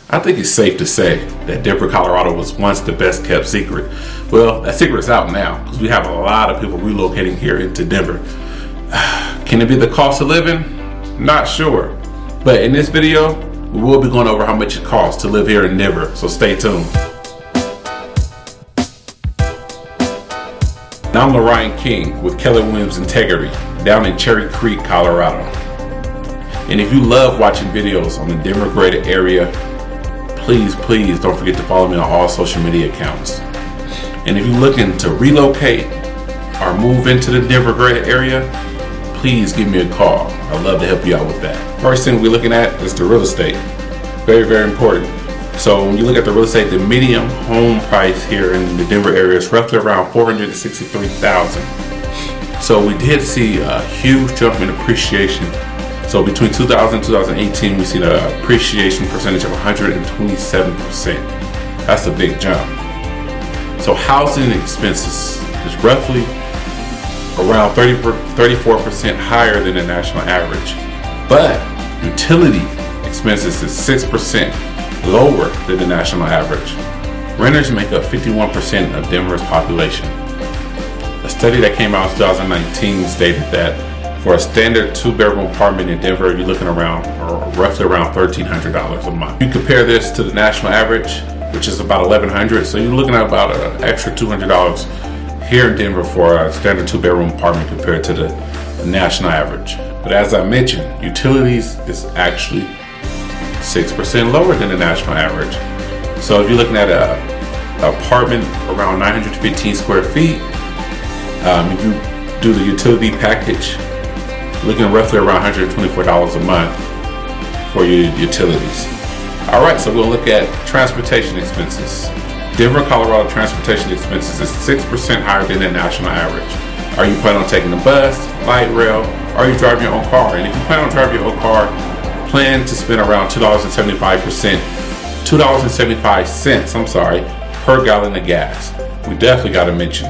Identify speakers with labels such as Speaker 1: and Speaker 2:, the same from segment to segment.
Speaker 1: I think it's safe to say that Denver, Colorado was once the best kept secret. Well, that secret is out now because we have a lot of people relocating here into Denver. Can it be the cost of living? Not sure. But in this video, we will be going over how much it costs to live here in Denver, so stay tuned. Now I'm LaRyan King with Keller Williams Integrity down in Cherry Creek, Colorado. And if you love watching videos on the Denver greater area, please don't forget to follow me on all social media accounts. And if you're looking to relocate or move into the Denver greater area, please give me a call. I'd love to help you out with that. First thing we're looking at is the real estate. Very important. So when you look at the real estate, the median home price here in the Denver area is roughly around $463,000. So we did see a huge jump in appreciation. So between 2000 and 2018, we've seen an appreciation percentage of 127%. That's a big jump. So housing expenses is roughly around 34% higher than the national average. But utility expenses is 6% lower than the national average. Renters make up 51% of Denver's population. A study that came out in 2019 stated that for a standard 2-bedroom apartment in Denver, you're looking around, or roughly around $1,300 a month. You compare this to the national average, which is about $1,100, so you're looking at about an extra $200 here in Denver for a standard 2-bedroom apartment compared to the national average. But as I mentioned, utilities is actually 6% lower than the national average. So if you're looking at an apartment around 915 square feet, if you do the utility package, looking roughly around $124 a month for your utilities. All right, so we'll look at transportation expenses. Denver, Colorado transportation expenses is 6% higher than the national average. Are you planning on taking the bus, light rail, or are you driving your own car? And if you plan on driving your own car, plan to spend around $2.75 per gallon of gas. We definitely got to mention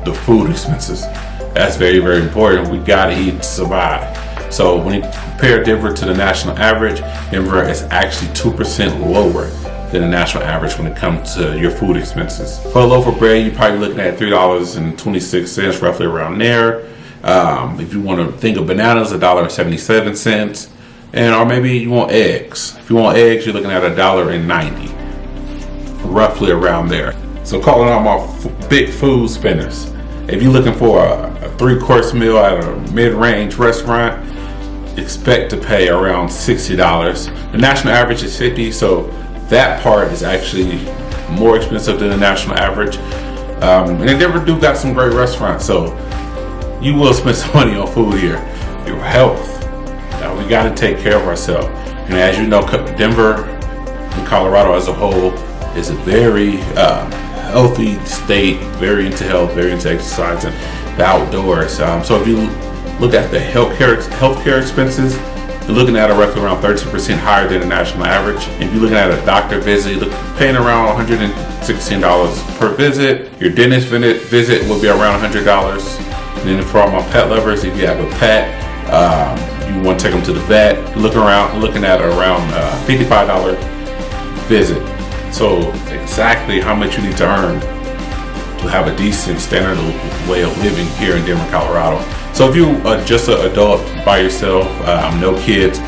Speaker 1: the food expenses. That's very important. We gotta eat to survive. So when you compare Denver to the national average, Denver is actually 2% lower than the national average when it comes to your food expenses. For a loaf of bread, you're probably looking at $3.26, roughly around there. If you want to think of bananas, $1.77, or maybe you want eggs. If you want eggs, you're looking at $1.90, roughly around there. So calling out my big food spenders. If you're looking for a 3-course meal at a mid-range restaurant, expect to pay around $60. The national average is $50, so that part is actually more expensive than the national average. And they never do got some great restaurants, so you will spend some money on food here. Your health, we got to take care of ourselves. And as you know, Denver and Colorado as a whole is a very healthy state, very into health, very into exercise and the outdoors. So if you look at the healthcare expenses, you're looking at roughly around 13% higher than the national average. If you're looking at a doctor visit, you're paying around $116 per visit. Your dentist visit will be around $100. And then for all my pet lovers, if you have a pet, you want to take them to the vet, looking at around $55 visit. So exactly how much you need to earn to have a decent standard way of living here in Denver, Colorado. So if you are just an adult by yourself, no kids,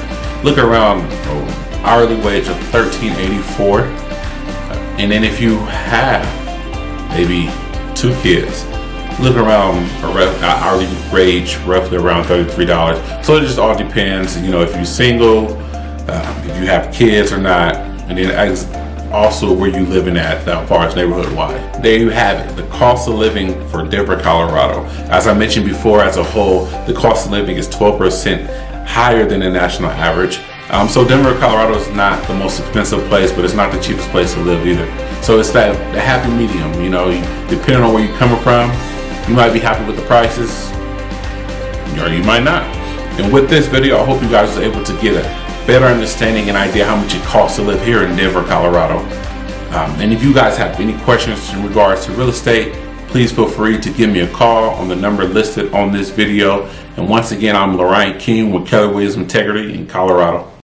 Speaker 1: look around hourly wage of $13.84. And then if you have maybe 2 kids, look around hourly wage roughly around $33. So it just all depends, if you're single, if you have kids or not, and then also where you living at, as far as neighborhood wide. There you have it, the cost of living for Denver, Colorado. As I mentioned before, as a whole, the cost of living is 12% higher than the national average. So Denver, Colorado is not the most expensive place, but it's not the cheapest place to live either. So it's the happy medium, depending on where you're coming from, you might be happy with the prices, or you might not. And with this video, I hope you guys are able to get a better understanding and idea how much it costs to live here in Denver, Colorado. And if you guys have any questions in regards to real estate, please feel free to give me a call on the number listed on this video. And once again, I'm LaRyan King with Keller Williams Integrity in Colorado.